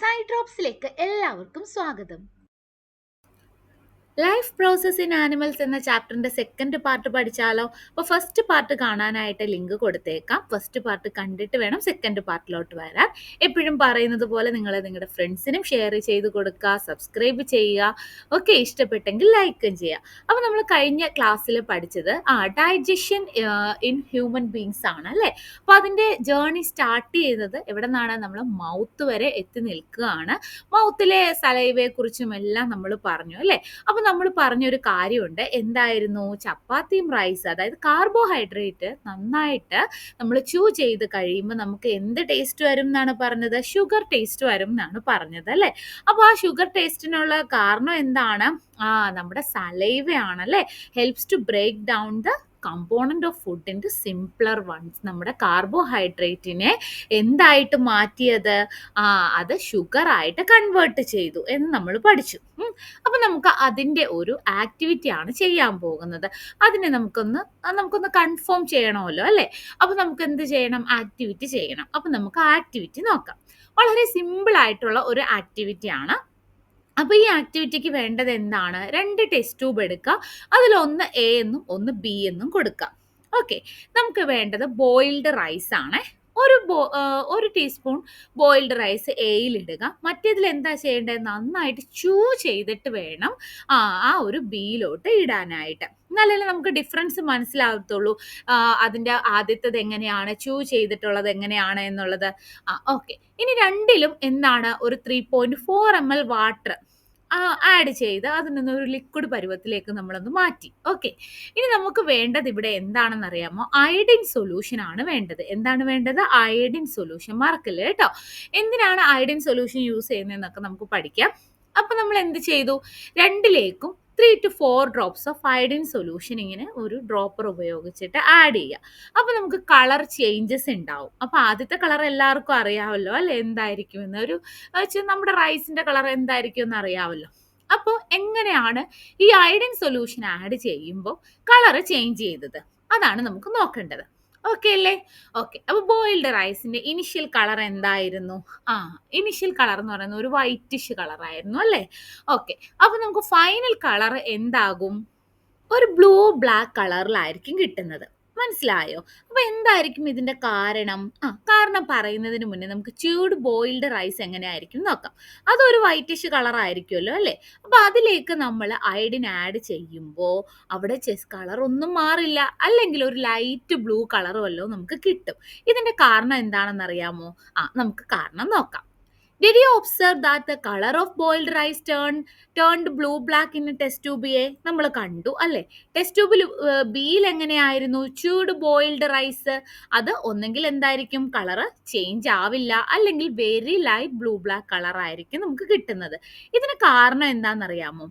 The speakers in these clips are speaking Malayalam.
സൈ ഡ്രോപ്സിലേക്ക് എല്ലാവർക്കും സ്വാഗതം. ലൈഫ് പ്രോസസ് ഇൻ ആനിമൽസ് എന്ന ചാപ്റ്ററിന്റെ സെക്കൻഡ് പാർട്ട് പഠിച്ചാലോ? അപ്പോൾ ഫസ്റ്റ് പാർട്ട് കാണാനായിട്ട് ലിങ്ക് കൊടുത്തേക്കാം. ഫസ്റ്റ് പാർട്ട് കണ്ടിട്ട് വേണം സെക്കൻഡ് പാർട്ടിലോട്ട് വരാൻ. എപ്പോഴും പറയുന്നത് പോലെ നിങ്ങൾ നിങ്ങളുടെ ഫ്രണ്ട്സിനും ഷെയർ ചെയ്ത് കൊടുക്കുക, സബ്സ്ക്രൈബ് ചെയ്യുക, ഓക്കെ. ഇഷ്ടപ്പെട്ടെങ്കിൽ ലൈക്കും ചെയ്യുക. അപ്പോൾ നമ്മൾ കഴിഞ്ഞ ക്ലാസ്സിൽ പഠിച്ചത് ഡൈജഷൻ ഇൻ ഹ്യൂമൻ ബീങ്സ് ആണ് അല്ലേ? അപ്പോൾ അതിൻ്റെ ജേർണി സ്റ്റാർട്ട് ചെയ്തത് എവിടെ നിന്നാണ്? നമ്മൾ മൗത്ത് വരെ എത്തി നിൽക്കുകയാണ്. മൗത്തിലെ സലൈവയെ കുറിച്ചും എല്ലാം നമ്മൾ പറഞ്ഞു അല്ലേ? അപ്പോൾ നമ്മൾ പറഞ്ഞൊരു കാര്യമുണ്ട്. എന്തായിരുന്നു? ചപ്പാത്തിയും റൈസ്, അതായത് കാർബോഹൈഡ്രേറ്റ് നന്നായിട്ട് നമ്മൾ ചൂ ചെയ്ത് കഴിയുമ്പോൾ നമുക്ക് എന്ത് ടേസ്റ്റ് വരും എന്നാണ് പറഞ്ഞത്? ഷുഗർ ടേസ്റ്റ് വരും എന്നാണ് പറഞ്ഞത് അല്ലേ? അപ്പോൾ ആ ഷുഗർ ടേസ്റ്റിനുള്ള കാരണം എന്താണ്? നമ്മുടെ സലൈവയാണ് അല്ലേ? Helps to break down the component of food into simpler ones. നമ്മുടെ കാർബോഹൈഡ്രേറ്റിനെ എന്തായിട്ട് മാറ്റിയത്? അത് ഷുഗർ ആയിട്ട് കൺവേർട്ട് ചെയ്തു എന്ന് നമ്മൾ പഠിച്ചു. അപ്പം നമുക്ക് അതിൻ്റെ ഒരു ആക്ടിവിറ്റിയാണ് ചെയ്യാൻ പോകുന്നത്. അതിനെ നമുക്കൊന്ന് കൺഫേം ചെയ്യണമല്ലോ അല്ലേ? അപ്പം നമുക്ക് എന്ത് ചെയ്യണം? ആക്ടിവിറ്റി ചെയ്യണം. അപ്പം നമുക്ക് ആ ആക്ടിവിറ്റി നോക്കാം. വളരെ സിമ്പിൾ ആയിട്ടുള്ള ഒരു ആക്ടിവിറ്റിയാണ്. അപ്പോൾ ഈ ആക്ടിവിറ്റിക്ക് വേണ്ടത് എന്താണ്? 2 ടെസ്റ്റ് ട്യൂബ് എടുക്കുക. അതിലൊന്ന് എ എന്നും ഒന്ന് ബി എന്നും കൊടുക്കുക. ഓക്കെ. നമുക്ക് വേണ്ടത് ബോയിൽഡ് റൈസ് ആണ്. ഒരു ടീസ്പൂൺ ബോയിൽഡ് റൈസ് എയിലിടുക. മറ്റേതിൽ എന്താ ചെയ്യേണ്ടത്? നന്നായിട്ട് ചൂ ചെയ്തിട്ട് വേണം ആ ഒരു ബിയിലോട്ട് ഇടാനായിട്ട്. എന്നാലല്ലേ നമുക്ക് ഡിഫറൻസ് മനസ്സിലാകത്തുള്ളൂ. അതിൻ്റെ ആദ്യത്തേത് എങ്ങനെയാണ്, ചൂ ചെയ്തിട്ടുള്ളത് എങ്ങനെയാണ് എന്നുള്ളത്. ഓക്കെ. ഇനി രണ്ടിലും എന്താണ്? ഒരു 3.4 ml വാട്ടർ ആഡ് ചെയ്ത് അതിൽ നിന്നൊരു ലിക്വിഡ് പരുവത്തിലേക്ക് നമ്മളൊന്ന് മാറ്റി. ഓക്കെ. ഇനി നമുക്ക് വേണ്ടത് ഇവിടെ എന്താണെന്ന് അറിയാമോ? അയഡിൻ സൊല്യൂഷൻ ആണ് വേണ്ടത്. എന്താണ് വേണ്ടത്? Iodine solution. മറക്കല്ലേ കേട്ടോ. എന്തിനാണ് അയഡിൻ സൊല്യൂഷൻ യൂസ് ചെയ്യുന്നതെന്നൊക്കെ നമുക്ക് പഠിക്കാം. അപ്പൊ നമ്മൾ എന്ത് ചെയ്തു? രണ്ടിലേക്കും 3 to 4 drops of iodine solution ഇങ്ങനെ ഒരു ഡ്രോപ്പർ ഉപയോഗിച്ചിട്ട് ആഡ് ചെയ്യുക. അപ്പൊ നമുക്ക് കളർ ചേഞ്ചസ് ഉണ്ടാവും. അപ്പൊ ആദ്യത്തെ കളർ എല്ലാവർക്കും അറിയാമല്ലോ അല്ലെ? എന്തായിരിക്കും എന്നൊരു നമ്മുടെ റൈസിന്റെ കളർ എന്തായിരിക്കും എന്ന് അറിയാമല്ലോ. അപ്പോൾ എങ്ങനെയാണ് ഈ അയഡിൻ സൊല്യൂഷൻ ആഡ് ചെയ്യുമ്പോൾ കളർ ചേഞ്ച് ചെയ്തത്? അതാണ് നമുക്ക് നോക്കേണ്ടത്. ഓക്കെ അല്ലേ? ഓക്കെ. അപ്പോൾ ബോയിൽഡ് റൈസിന്റെ ഇനിഷ്യൽ കളർ എന്തായിരുന്നു? ഇനിഷ്യൽ കളർ എന്ന് പറയുന്നത് ഒരു വൈറ്റിഷ് കളർ ആയിരുന്നു അല്ലേ? ഓക്കെ. അപ്പോൾ നമുക്ക് ഫൈനൽ കളർ എന്താകും? ഒരു ബ്ലൂ ബ്ലാക്ക് കളറിലായിരിക്കും കിട്ടുന്നത്. മനസ്സിലായോ? അപ്പൊ എന്തായിരിക്കും ഇതിന്റെ കാരണം? കാരണം പറയുന്നതിന് മുന്നേ നമുക്ക് ച്യൂഡ് ബോയിൽഡ് റൈസ് എങ്ങനെയായിരിക്കും നോക്കാം. അതൊരു വൈറ്റിഷ് കളർ ആയിരിക്കുമല്ലോ അല്ലേ? അപ്പൊ അതിലേക്ക് നമ്മൾ അയഡിൻ ആഡ് ചെയ്യുമ്പോൾ അവിടെ കളർ ഒന്നും മാറില്ല. അല്ലെങ്കിൽ ഒരു ലൈറ്റ് ബ്ലൂ കളർ വല്ലതും നമുക്ക് കിട്ടും. ഇതിന്റെ കാരണം എന്താണെന്ന് അറിയാമോ? നമുക്ക് കാരണം നോക്കാം. Did you observe that the color of boiled rice turned blue black in test tube A? നമ്മൾ കണ്ടു അല്ലേ? ടെസ്റ്റ് ട്യൂബിൽ ബിയിൽ എങ്ങനെയായിരുന്നു? ചൂട് ബോയിൽഡ് റൈസ്. അത് ഒന്നെങ്കിൽ എന്തായിരിക്കും? കളറ് ചേഞ്ച് ആവില്ല, അല്ലെങ്കിൽ very light blue black colour ആയിരിക്കും നമുക്ക് കിട്ടുന്നത്. ഇതിന് കാരണം എന്താണെന്നറിയാമോ?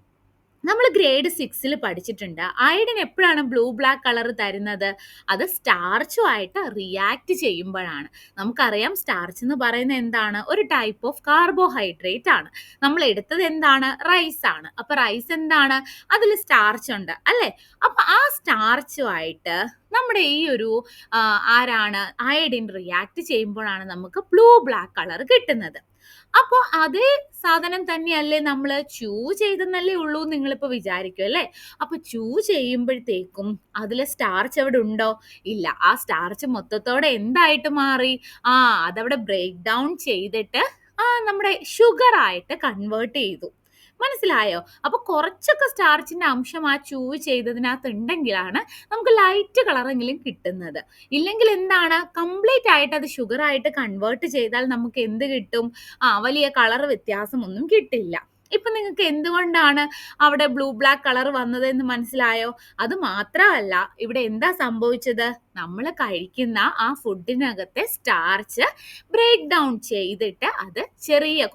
നമ്മൾ ഗ്രേഡ് 6ൽ പഠിച്ചിട്ടുണ്ട്. അയഡിൻ എപ്പോഴാണ് ബ്ലൂ ബ്ലാക്ക് കളർ തരുന്നത്? അത് സ്റ്റാർച്ചുമായിട്ട് റിയാക്ട് ചെയ്യുമ്പോഴാണ്. നമുക്കറിയാം സ്റ്റാർച്ച് എന്ന് പറയുന്നത് എന്താണ്? ഒരു ടൈപ്പ് ഓഫ് കാർബോഹൈഡ്രേറ്റ് ആണ്. നമ്മൾ എടുത്തത് എന്താണ്? റൈസ് ആണ്. അപ്പൊ റൈസ് എന്താണ്? അതിൽ സ്റ്റാർച്ച് ഉണ്ട് അല്ലേ? അപ്പൊ ആ സ്റ്റാർച്ചുമായിട്ട് നമ്മുടെ ഈ ഒരു ആരാണ്? അയഡിൻ റിയാക്ട് ചെയ്യുമ്പോഴാണ് നമുക്ക് ബ്ലൂ ബ്ലാക്ക് കളർ കിട്ടുന്നത്. അപ്പോൾ അതേ സാധനം തന്നെയല്ലേ നമ്മൾ ചൂ ചെയ്തെന്നല്ലേ ഉള്ളൂ നിങ്ങളിപ്പോൾ വിചാരിക്കും അല്ലേ? അപ്പോൾ ചൂ ചെയ്യുമ്പോഴത്തേക്കും അതിൽ സ്റ്റാർച്ച് അവിടെ ഉണ്ടോ? ഇല്ല. ആ സ്റ്റാർച്ച് മൊത്തത്തോടെ എന്തായിട്ട് മാറി? അതവിടെ ബ്രേക്ക് ഡൗൺ ചെയ്തിട്ട് നമ്മുടെ ഷുഗർ ആയിട്ട് കൺവേർട്ട് ചെയ്തു. മനസ്സിലായോ? അപ്പൊ കുറച്ചൊക്കെ സ്റ്റാർച്ചിന്റെ അംശം ആ ചൂ ചെയ്തതിനകത്ത് ഉണ്ടെങ്കിലാണ് നമുക്ക് ലൈറ്റ് കളറെങ്കിലും കിട്ടുന്നത്. ഇല്ലെങ്കിൽ എന്താണ്? കംപ്ലീറ്റ് ആയിട്ട് അത് ഷുഗർ ആയിട്ട് കൺവേർട്ട് ചെയ്താൽ നമുക്ക് എന്ത് കിട്ടും? വലിയ കളർ വ്യത്യാസമൊന്നും കിട്ടില്ല. ഇപ്പൊ നിങ്ങൾക്ക് എന്തുകൊണ്ടാണ് അവിടെ ബ്ലൂ ബ്ലാക്ക് കളർ വന്നത് എന്ന് മനസ്സിലായോ? അത് മാത്രമല്ല, ഇവിടെ എന്താ സംഭവിച്ചത്? നമ്മൾ കഴിക്കുന്ന ആ ഫുഡിനകത്തെ സ്റ്റാർച്ച് ബ്രേക്ക് ഡൗൺ ചെയ്തിട്ട് അത്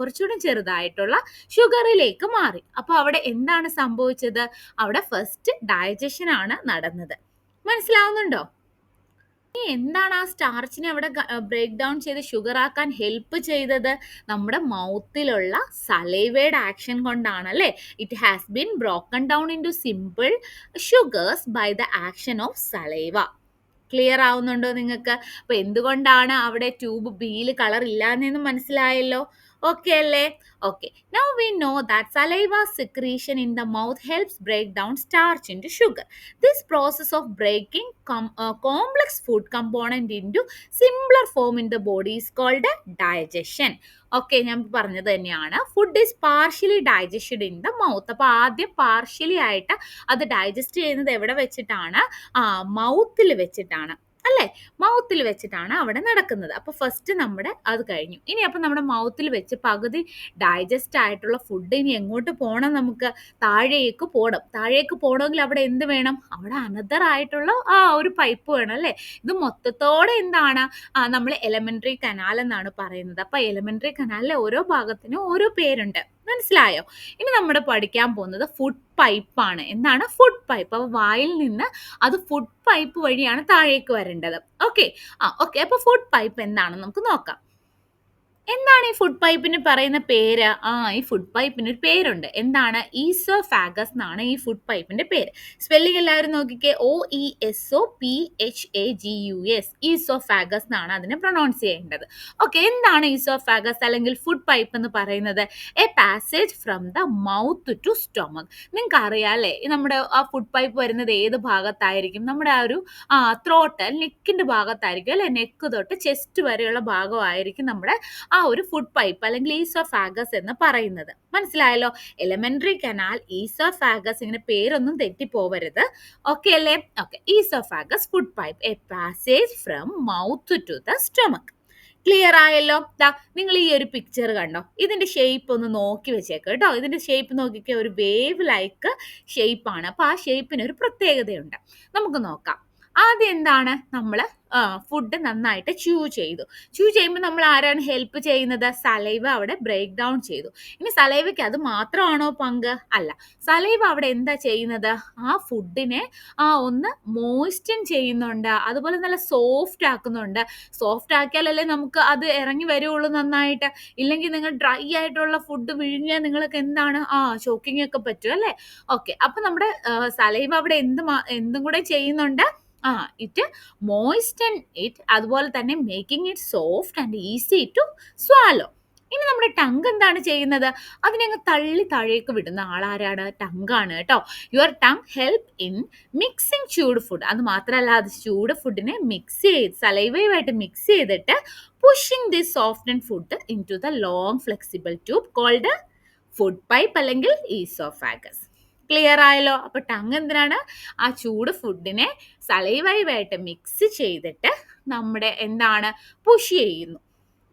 കുറച്ചുകൂടി ചെറുതായിട്ടുള്ള ഷുഗറിലേക്ക് മാറി. അപ്പൊ അവിടെ എന്താണ് സംഭവിച്ചത്? അവിടെ ഫസ്റ്റ് ഡൈജഷൻ ആണ് നടന്നത്. മനസ്സിലാവുന്നുണ്ടോ? എന്താണ് ആ സ്റ്റാർച്ചിനെ അവിടെ ബ്രേക്ക് ഡൗൺ ചെയ്ത് ഷുഗർ ആക്കാൻ ഹെൽപ്പ് ചെയ്തത്? നമ്മുടെ മൗത്തിലുള്ള സലൈവയുടെ ആക്ഷൻ കൊണ്ടാണ് അല്ലേ? It has been broken down into simple sugars by the action of saliva. Clear ആവുന്നുണ്ടോ നിങ്ങൾക്ക്? അപ്പൊ എന്തുകൊണ്ടാണ് അവിടെ ട്യൂബ് ബിയിൽ കളർ ഇല്ലാന്നെന്ന് മനസ്സിലായല്ലോ? Okay അല്ലേ? Okay. Now we know that saliva secretion in the mouth helps break down starch into sugar. This process of breaking complex food component into simpler form in the body is called digestion. Okay, ഞാൻ പറഞ്ഞത് തന്നെയാണ്. Food is partially digested in the mouth. അപ്പോൾ ആദ്യം പാർഷ്യലി ആയിട്ട് അത് ഡൈജസ്റ്റ് ചെയ്യുന്നത് എവിടെ വെച്ചിട്ടാണ്? മൗത്തിൽ വെച്ചിട്ടാണ് അല്ലേ? മൗത്തിൽ വെച്ചിട്ടാണ് അവിടെ നടക്കുന്നത്. അപ്പോൾ ഫസ്റ്റ് നമ്മുടെ അത് കഴിഞ്ഞു. ഇനി അപ്പം നമ്മുടെ മൗത്തിൽ വെച്ച് പകുതി ഡൈജസ്റ്റ് ആയിട്ടുള്ള ഫുഡ് ഇനി എങ്ങോട്ട് പോകണം? നമുക്ക് താഴേക്ക് പോകണം. താഴേക്ക് പോകണമെങ്കിൽ അവിടെ എന്ത് വേണം? അവിടെ അനദർ ആയിട്ടുള്ള ഒരു പൈപ്പ് വേണം അല്ലേ? ഇത് മൊത്തത്തോടെ എന്താണ്? നമ്മൾ എലമെന്ററി കനാൽ എന്നാണ് പറയുന്നത്. അപ്പോൾ എലമെന്ററി കനാലിലെ ഓരോ ഭാഗത്തിനും ഓരോ പേരുണ്ട്. മനസ്സിലായോ? ഇനി നമ്മൾ പഠിക്കാൻ പോകുന്നത് ഫുഡ് പൈപ്പാണ്. എന്താണ് ഫുഡ് പൈപ്പ്? അപ്പോൾ വായിൽ നിന്ന് അത് ഫുഡ് പൈപ്പ് വഴിയാണ് താഴേക്ക് വരേണ്ടത്. Okay, okay. അപ്പോൾ ഫുഡ് പൈപ്പ് എന്താണെന്ന് നമുക്ക് നോക്കാം. എന്താണ് ഈ ഫുഡ് പൈപ്പിന് പറയുന്ന പേര്? ഈ ഫുഡ് പൈപ്പിന് ഒരു പേരുണ്ട്. എന്താണ്? ഈസോഫാഗസ് എന്നാണ് ഈ ഫുഡ് പൈപ്പിന്റെ പേര്. സ്പെല്ലിംഗ് എല്ലാവരും നോക്കിക്കേ. OESOPHAGUS. ഈസോഫാഗസ് എന്നാണ് അതിനെ പ്രൊനൗൺസ് ചെയ്യേണ്ടത്. ഓക്കെ, എന്താണ് ഈസോഫാഗസ് അല്ലെങ്കിൽ ഫുഡ് പൈപ്പ് എന്ന് പറയുന്നത്? A passage from the mouth to stomach. നിങ്ങൾക്ക് അറിയാം അല്ലേ, നമ്മുടെ ആ ഫുഡ് പൈപ്പ് വരുന്നത് ഏത് ഭാഗത്തായിരിക്കും? നമ്മുടെ ആ ഒരു ത്രോട്ട്, നെക്കിന്റെ ഭാഗത്തായിരിക്കും അല്ലെ? നെക്ക് തൊട്ട് ചെസ്റ്റ് വരെയുള്ള ഭാഗമായിരിക്കും നമ്മുടെ ഒരു ഫുഡ് പൈപ്പ് അല്ലെങ്കിൽ ഈസോഫാഗസ് എന്ന് പറയുന്നത്. മനസ്സിലായല്ലോ? എലമെന്ററി കനാൽ, ഈസോഫാഗസ്, ഇങ്ങനെ പേരൊന്നും തെറ്റിപ്പോവരുത്. ഓക്കെ അല്ലേ? Okay. Oesophagus food pipe, a passage from mouth to the stomach. Clear ആയല്ലോ? നിങ്ങൾ ഈ ഒരു പിക്ചർ കണ്ടോ? ഇതിന്റെ ഷേപ്പ് ഒന്ന് നോക്കി വെച്ചേക്ക് കേട്ടോ. ഇതിന്റെ ഷേപ്പ് നോക്കിക്കേ, ഒരു വേവ് ലൈക്ക് ഷേപ്പാണ്. അപ്പൊ ആ ഷേപ്പിന് ഒരു പ്രത്യേകതയുണ്ട്. നമുക്ക് നോക്കാം. ആദ്യം എന്താണ്? നമ്മൾ ഫുഡ് നന്നായിട്ട് ച്യൂ ചെയ്യുമ്പോൾ നമ്മൾ ആരാണ് ഹെൽപ്പ് ചെയ്യുന്നത്? സലൈവ അവിടെ ബ്രേക്ക് ഡൗൺ ചെയ്തു. ഇനി സലൈവയ്ക്ക് അത് മാത്രമാണോ പങ്ക്? അല്ല. സലൈവ അവിടെ എന്താ ചെയ്യുന്നത്? ആ ഫുഡിനെ ഒന്ന് മോയ്സ്റ്റൻ ചെയ്യുന്നുണ്ട്, അതുപോലെ നല്ല സോഫ്റ്റ് ആക്കുന്നുണ്ട്. സോഫ്റ്റ് ആക്കിയാലല്ലേ നമുക്ക് അത് ഇറങ്ങി വരുള്ളൂ നന്നായിട്ട്. ഇല്ലെങ്കിൽ നിങ്ങൾ ഡ്രൈ ആയിട്ടുള്ള ഫുഡ് വിഴുങ്ങിയാൽ നിങ്ങൾക്ക് എന്താണ്? ചോക്കിങ് ഒക്കെ പറ്റും അല്ലേ? ഓക്കെ, അപ്പൊ നമ്മുടെ സലൈവ അവിടെ എന്തും കൂടെ ചെയ്യുന്നുണ്ട്? ഇറ്റ് മോയ്സ്റ്റൻ ഇറ്റ്, അതുപോലെ തന്നെ making it soft and easy to swallow. ഇനി നമ്മുടെ ടങ് എന്താണ് ചെയ്യുന്നത്? അതിനെ അങ്ങ് തള്ളി താഴേക്ക് വിടുന്ന ആളാരാണ്? ടങ്ങാണ് കേട്ടോ. Your tongue help in mixing chewed food. അത് മാത്രമല്ല, അത് ചൂട് ഫുഡിനെ മിക്സ് ചെയ്ത് സലൈവയുമായിട്ട് മിക്സ് ചെയ്തിട്ട് pushing this soft and food into the long flexible tube called food pipe അല്ലെങ്കിൽ ഈസോഫാഗസ്. ക്ലിയർ ആയല്ലോ? അപ്പൊ ടങ് എന്തിനാണ്? ആ ചൂട് ഫുഡിനെ സലൈവയുമായിട്ട് മിക്സ് ചെയ്തിട്ട് നമ്മുടെ എന്താണ്? പുഷ് ചെയ്യുന്നു.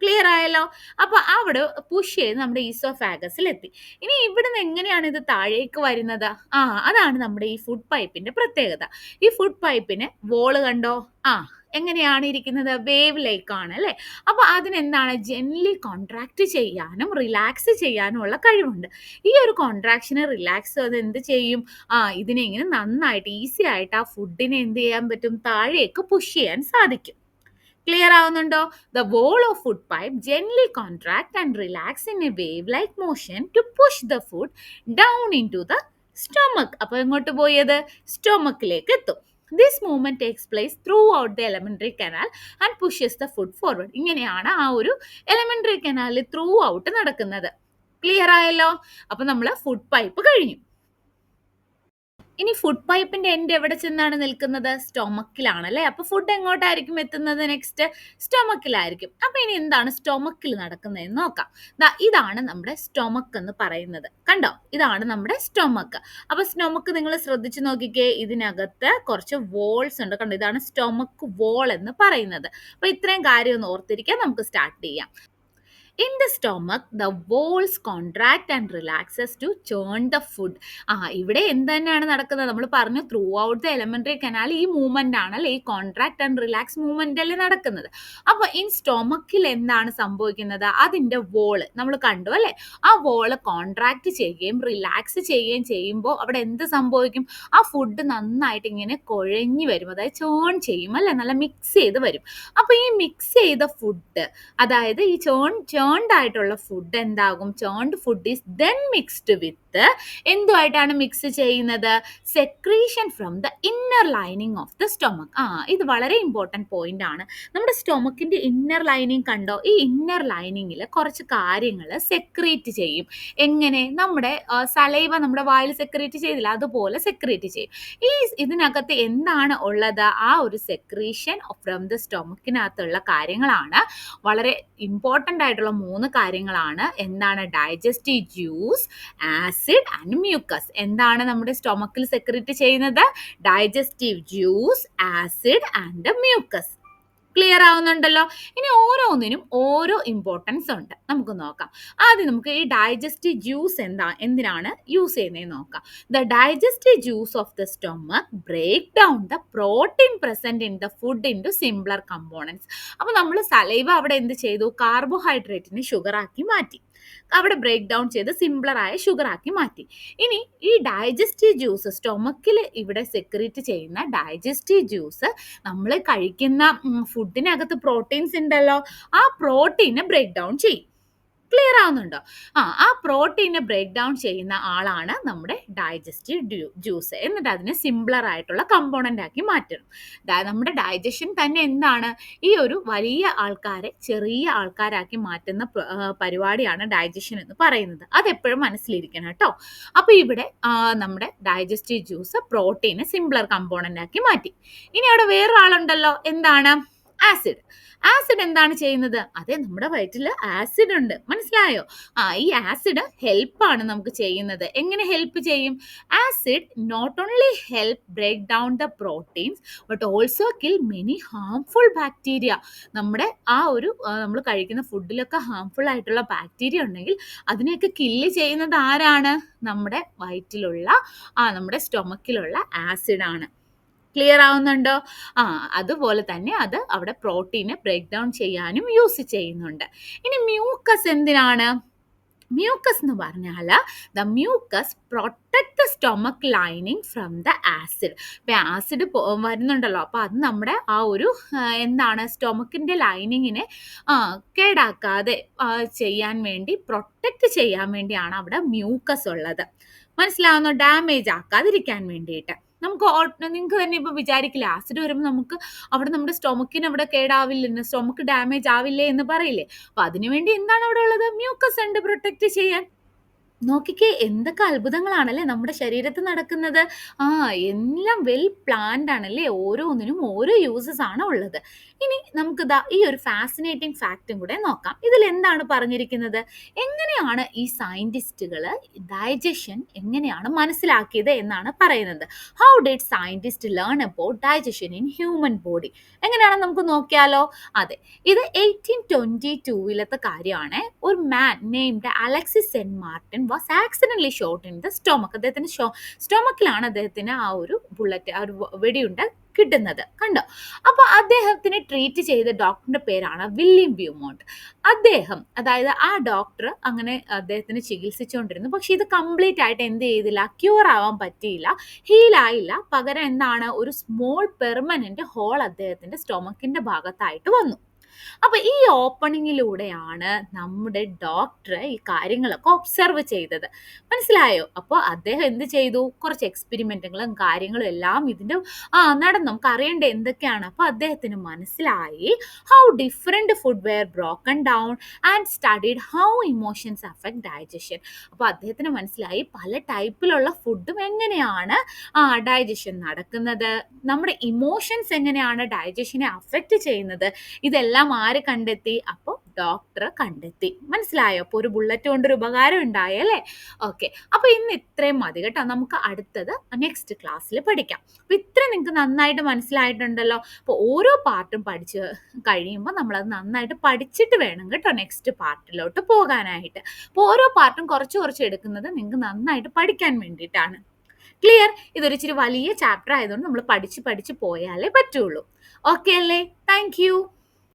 ക്ലിയർ ആയല്ലോ? അപ്പൊ അവിടെ പുഷ് ചെയ്ത് നമ്മുടെ ഈസോഫാഗസിൽ എത്തി. ഇനി ഇവിടുന്ന് എങ്ങനെയാണ് ഇത് താഴേക്ക് വരുന്നത്? അതാണ് നമ്മുടെ ഈ ഫുഡ് പൈപ്പിന്റെ പ്രത്യേകത. ഈ ഫുഡ് പൈപ്പിന് വോള് കണ്ടോ? എങ്ങനെയാണ് ഇരിക്കുന്നത്? വേവ് ലൈക്കാണ് അല്ലേ? അപ്പൊ അതിനെന്താണ്? ജെന്റ്ലി കോൺട്രാക്ട് ചെയ്യാനും റിലാക്സ് ചെയ്യാനും ഉള്ള കഴിവുണ്ട്. ഈ ഒരു കോൺട്രാക്ഷന് റിലാക്സ് അത് എന്ത് ചെയ്യും? ഇതിനെ ഇങ്ങനെ നന്നായിട്ട് ഈസി ആയിട്ട് ആ ഫുഡിനെ എന്ത് ചെയ്യാൻ പറ്റും? താഴേക്ക് പുഷ് ചെയ്യാൻ സാധിക്കും. ക്ലിയർ ആവുന്നുണ്ടോ? The wall of food pipe gently contract and relax in a wave like motion to push the food down into the stomach. അപ്പൊ എങ്ങോട്ട് പോയത്? സ്റ്റൊമക്കിലേക്ക് എത്തും. This movement takes place throughout the elementary canal and pushes the food forward. ഇങ്ങനെയാണ് ആ ഒരു എലമെന്ററി കനാലിൽ ത്രൂ ഔട്ട് നടക്കുന്നത്. ക്ലിയർ ആയല്ലോ? അപ്പൊ നമ്മൾ ഫുഡ് പൈപ്പ് കഴിഞ്ഞു. ഇനി ഫുഡ് പൈപ്പിന്റെ എൻഡ് എവിടെ ചെന്നാണ് നിൽക്കുന്നത്? സ്റ്റൊമക്കിലാണ് അല്ലേ? അപ്പൊ ഫുഡ് എങ്ങോട്ടായിരിക്കും എത്തുന്നത്? നെക്സ്റ്റ് സ്റ്റൊമക്കിലായിരിക്കും. അപ്പൊ ഇനി എന്താണ് സ്റ്റൊമക്കിൽ നടക്കുന്നതെന്ന് നോക്കാം. ഇതാണ് നമ്മുടെ സ്റ്റൊമക്ക് എന്ന് പറയുന്നത്. കണ്ടോ? ഇതാണ് നമ്മുടെ സ്റ്റൊമക്ക്. അപ്പൊ സ്റ്റൊമക്ക് നിങ്ങൾ ശ്രദ്ധിച്ചു നോക്കിക്കേ, ഇതിനകത്ത് കുറച്ച് വോൾസ് ഉണ്ട്. കണ്ടോ? ഇതാണ് സ്റ്റൊമക്ക് വോൾ എന്ന് പറയുന്നത്. അപ്പൊ ഇത്രയും കാര്യം ഒന്ന് ഓർത്തിരിക്കാൻ നമുക്ക് സ്റ്റാർട്ട് ചെയ്യാം. In the stomach, the walls contract and relaxes to churn the food. ഇവിടെ എന്ത് തന്നെയാണ് നടക്കുന്നത്? നമ്മൾ പറഞ്ഞു through out the elementary canal ഈ മൂവ്മെന്റ് ആണല്ലേ, ഈ കോൺട്രാക്ട് ആൻഡ് റിലാക്സ് മൂവ്മെന്റ് അല്ലേ നടക്കുന്നത്. അപ്പൊ ഇൻ സ്റ്റൊമക്കിൽ എന്താണ് സംഭവിക്കുന്നത്? അതിന്റെ വോള് നമ്മൾ കണ്ടു അല്ലേ? ആ വോള് കോൺട്രാക്ട് ചെയ്യുകയും റിലാക്സ് ചെയ്യുകയും ചെയ്യുമ്പോൾ അവിടെ എന്ത് സംഭവിക്കും? ആ ഫുഡ് നന്നായിട്ട് ഇങ്ങനെ കുഴഞ്ഞു വരും, അതായത് ചേൺ ചെയ്യും അല്ലേ, നല്ല മിക്സ് ചെയ്ത് വരും. അപ്പൊ ഈ മിക്സ് ചെയ്ത ഫുഡ്, അതായത് ഈ ചേൺ ചേൺഡ് ആയിട്ടുള്ള ഫുഡ് എന്താകും? Churned food is then mixed with എന്തുമായിട്ടാണ് മിക്സ് ചെയ്യുന്നത്? Secretion from the inner lining of the stomach. ഇത് വളരെ ഇമ്പോർട്ടൻറ്റ് പോയിന്റ് ആണ്. നമ്മുടെ സ്റ്റൊമക്കിന്റെ ഇന്നർ ലൈനിങ് കണ്ടോ? ഈ ഇന്നർ ലൈനിങ്ങിൽ കുറച്ച് കാര്യങ്ങൾ സെക്രീറ്റ് ചെയ്യും. എങ്ങനെ? നമ്മുടെ സലൈവ നമ്മുടെ വായിൽ സെക്രീറ്റ് ചെയ്തില്ല, അതുപോലെ സെക്രീറ്റ് ചെയ്യും. ഇതിനകത്ത് എന്താണ് ഉള്ളത്? ആ ഒരു സെക്രീഷൻ ഫ്രം ദ സ്റ്റൊമക്കിനകത്തുള്ള കാര്യങ്ങളാണ് വളരെ ഇമ്പോർട്ടൻ്റ് ആയിട്ടുള്ള 3 കാര്യങ്ങളാണ്. എന്താണ്? Digestive juice, acid and mucus. എന്താണ് നമ്മുടെ സ്റ്റൊമക്കിൽ സെക്രീറ്റ് ചെയ്യുന്നത്? Digestive juice, acid and mucus. Clear ആവുന്നുണ്ടല്ലോ? ഇനി ഓരോന്നിനും ഓരോ ഇമ്പോർട്ടൻസ് ഉണ്ട്, നമുക്ക് നോക്കാം. ആദ്യം നമുക്ക് ഈ ഡൈജസ്റ്റീവ് ജ്യൂസ് എന്തിനാണ് യൂസ് ചെയ്യുന്നതെന്ന് നോക്കാം. The digestive juice of the stomach break down the protein present in the food into simpler components. അപ്പോൾ നമ്മൾ സലൈവ അവിടെ എന്ത് ചെയ്തു? കാർബോഹൈഡ്രേറ്റിനെ ഷുഗറാക്കി മാറ്റി. അവിടെ ബ്രേക്ക് ഡൗൺ ചെയ്ത് സിംപ്ലറായ ഷുഗറാക്കി മാറ്റി. ഇനി ഈ ഡൈജസ്റ്റീവ് ജ്യൂസ്, സ്റ്റൊമക്കിൽ ഇവിടെ സെക്രീറ്റ് ചെയ്യുന്ന ഡൈജസ്റ്റീവ് ജ്യൂസ് നമ്മൾ കഴിക്കുന്ന ഫുഡിനകത്ത് പ്രോട്ടീൻസ് ഉണ്ടല്ലോ, ആ പ്രോട്ടീനെ ബ്രേക്ക് ഡൗൺ ചെയ്യും. ക്ലിയർ ആവുന്നുണ്ടോ? ആ പ്രോട്ടീനെ ബ്രേക്ക് ഡൗൺ ചെയ്യുന്ന ആളാണ് നമ്മുടെ ഡൈജസ്റ്റീവ് ജ്യൂസ്. എന്നിട്ട് അതിനെ സിംപ്ലർ ആയിട്ടുള്ള കമ്പോണൻ്റ് ആക്കി മാറ്റണം. നമ്മുടെ ഡൈജഷൻ തന്നെ എന്താണ്? ഈ ഒരു വലിയ ആൾക്കാരെ ചെറിയ ആൾക്കാരാക്കി മാറ്റുന്ന പരിപാടിയാണ് ഡൈജഷൻ എന്ന് പറയുന്നത്. അതെപ്പോഴും മനസ്സിലിരിക്കണം കേട്ടോ. അപ്പോൾ ഇവിടെ നമ്മുടെ ഡൈജസ്റ്റീവ് ജ്യൂസ് പ്രോട്ടീനെ സിംപ്ലർ കമ്പോണൻ്റ് ആക്കി മാറ്റി. ഇനി അവിടെ വേറൊരാളുണ്ടല്ലോ, എന്താണ്? ആസിഡ്. ആസിഡ് എന്താണ് ചെയ്യുന്നത്? അതെ, നമ്മുടെ വയറ്റിൽ ആസിഡ് ഉണ്ട്, മനസ്സിലായോ? ഈ ആസിഡ് ഹെൽപ്പാണ് നമുക്ക് ചെയ്യുന്നത്. എങ്ങനെ ഹെൽപ്പ് ചെയ്യും? Acid not only help break down the proteins but also kill many harmful bacteria. നമ്മുടെ നമ്മൾ കഴിക്കുന്ന ഫുഡിലൊക്കെ ഹാംഫുൾ ആയിട്ടുള്ള ബാക്ടീരിയ ഉണ്ടെങ്കിൽ അതിനെയൊക്കെ കില്ല് ചെയ്യുന്നത് ആരാണ്? നമ്മുടെ വയറ്റിലുള്ള നമ്മുടെ സ്റ്റൊമക്കിലുള്ള ആസിഡാണ്. ക്ലിയർ ആവുന്നുണ്ടോ? അതുപോലെ തന്നെ അത് അവിടെ പ്രോട്ടീനെ ബ്രേക്ക് ഡൗൺ ചെയ്യാനും യൂസ് ചെയ്യുന്നുണ്ട്. ഇനി മ്യൂക്കസ് എന്തിനാണ്? മ്യൂക്കസ് എന്ന് പറഞ്ഞാൽ the mucus protect the stomach lining from the acid. ഇപ്പം ആസിഡ് വരുന്നുണ്ടല്ലോ, അപ്പോൾ അത് നമ്മുടെ എന്താണ് സ്റ്റൊമക്കിൻ്റെ ലൈനിങ്ങിനെ കേടാക്കാതെ ചെയ്യാൻ വേണ്ടി, പ്രൊട്ടക്റ്റ് ചെയ്യാൻ വേണ്ടിയാണ് അവിടെ മ്യൂക്കസ് ഉള്ളത്. മനസ്സിലാവുന്നോ? ഡാമേജ് ആക്കാതിരിക്കാൻ വേണ്ടിയിട്ട്. നിങ്ങൾക്ക് തന്നെ ഇപ്പം വിചാരിക്കില്ല, ആസിഡ് വരുമ്പോൾ നമുക്ക് അവിടെ നമ്മുടെ സ്റ്റൊമക്കിന് അവിടെ കേടാവില്ല, സ്റ്റൊമക്ക് ഡാമേജ് ആവില്ലേ എന്ന് പറയില്ലേ? അപ്പം അതിനുവേണ്ടി എന്താണ് അവിടെ ഉള്ളത്? മ്യൂക്കസ് ഉണ്ട് പ്രൊട്ടക്റ്റ് ചെയ്യാൻ. നോക്കിക്കേ, എന്തൊക്കെ അത്ഭുതങ്ങളാണല്ലേ നമ്മുടെ ശരീരത്തിൽ നടക്കുന്നത്. എല്ലാം വെൽ പ്ലാൻഡ് ആണല്ലേ, ഓരോന്നിനും ഓരോ യൂസസ് ആണ് ഉള്ളത്. ഇനി നമുക്ക് ഈ ഒരു ഫാസിനേറ്റിംഗ് ഫാക്റ്റും കൂടെ നോക്കാം. ഇതിൽ എന്താണ് പറഞ്ഞിരിക്കുന്നത്? എങ്ങനെയാണ് ഈ സയന്റിസ്റ്റുകൾ ഡൈജഷൻ എങ്ങനെയാണ് മനസ്സിലാക്കിയത് എന്നാണ് പറയുന്നത്. How did scientist learn about digestion in human body? എങ്ങനെയാണെന്ന് നമുക്ക് നോക്കിയാലോ? അതെ, ഇത് 1822 കാര്യമാണ്. ഒരു മാൻ നെയ്മഡ് അലക്സിസ് സെന്റ് Martin was accidentally shot in the stomach. അദ്ദേഹത്തിന് സ്റ്റൊമക്കിലാണ് അദ്ദേഹത്തിന് ആ ഒരു ബുള്ളറ്റ്, ആ ഒരു വെടിയുണ്ട കിട്ടുന്നത്, കണ്ടോ? അപ്പോൾ അദ്ദേഹത്തിന് ട്രീറ്റ് ചെയ്ത ഡോക്ടറിന്റെ പേരാണ് വില്യം ബ്യൂമോണ്ട്. അതായത് ആ ഡോക്ടർ അങ്ങനെ അദ്ദേഹത്തിന് ചികിത്സിച്ചുകൊണ്ടിരുന്നു. പക്ഷെ ഇത് കംപ്ലീറ്റ് ആയിട്ട് എന്ത് ചെയ്തില്ല? ക്യൂർ ആവാൻ പറ്റിയില്ല, ഹീലായില്ല. പകരം എന്താണ്? ഒരു സ്മോൾ പെർമനന്റ് ഹോൾ അദ്ദേഹത്തിന്റെ സ്റ്റൊമക്കിന്റെ ഭാഗത്തായിട്ട് വന്നു. അപ്പൊ ഈ ഓപ്പണിങ്ങിലൂടെയാണ് നമ്മുടെ ഡോക്ടർ ഈ കാര്യങ്ങളൊക്കെ ഒബ്സർവ് ചെയ്തത്. മനസ്സിലായോ? അപ്പോൾ അദ്ദേഹം എന്ത് ചെയ്തു? കുറച്ച് എക്സ്പെരിമെന്റുകളും കാര്യങ്ങളും എല്ലാം ഇതിന്റെ നടന്നു. നമുക്ക് അറിയേണ്ട എന്തൊക്കെയാണ്. അപ്പൊ അദ്ദേഹത്തിന് മനസ്സിലായി how different food were broken down and studied how emotions affect digestion. അപ്പോൾ അദ്ദേഹത്തിന് മനസ്സിലായി പല ടൈപ്പിലുള്ള ഫുഡും എങ്ങനെയാണ് ഡൈജഷൻ നടക്കുന്നത്, നമ്മുടെ ഇമോഷൻസ് എങ്ങനെയാണ് ഡൈജഷനെ അഫക്റ്റ് ചെയ്യുന്നത്. ഇതെല്ലാം ആര് കണ്ടെത്തി? അപ്പോൾ ഡോക്ടർ കണ്ടെത്തി. മനസ്സിലായോ? അപ്പോൾ ഒരു ബുള്ളറ്റ് കൊണ്ടൊരു ഉപകാരം ഉണ്ടായല്ലേ? ഓക്കെ, അപ്പോൾ ഇന്ന് ഇത്രയും മതി കേട്ടോ. നമുക്ക് അടുത്തത് നെക്സ്റ്റ് ക്ലാസ്സിൽ പഠിക്കാം. അപ്പോൾ ഇത്ര നിങ്ങൾക്ക് നന്നായിട്ട് മനസ്സിലായിട്ടുണ്ടല്ലോ. അപ്പോൾ ഓരോ പാർട്ടും പഠിച്ച് കഴിയുമ്പോൾ നമ്മളത് നന്നായിട്ട് പഠിച്ചിട്ട് വേണം കേട്ടോ നെക്സ്റ്റ് പാർട്ടിലോട്ട് പോകാനായിട്ട്. അപ്പോൾ ഓരോ പാർട്ടും കുറച്ച് എടുക്കുന്നത് നിങ്ങൾക്ക് നന്നായിട്ട് പഠിക്കാൻ വേണ്ടിയിട്ടാണ്. ക്ലിയർ? ഇതൊരു ഇച്ചിരി വലിയ ചാപ്റ്റർ ആയതുകൊണ്ട് നമ്മൾ പഠിച്ച് പോയാലേ പറ്റുള്ളൂ. ഓക്കെ അല്ലേ? Thank you.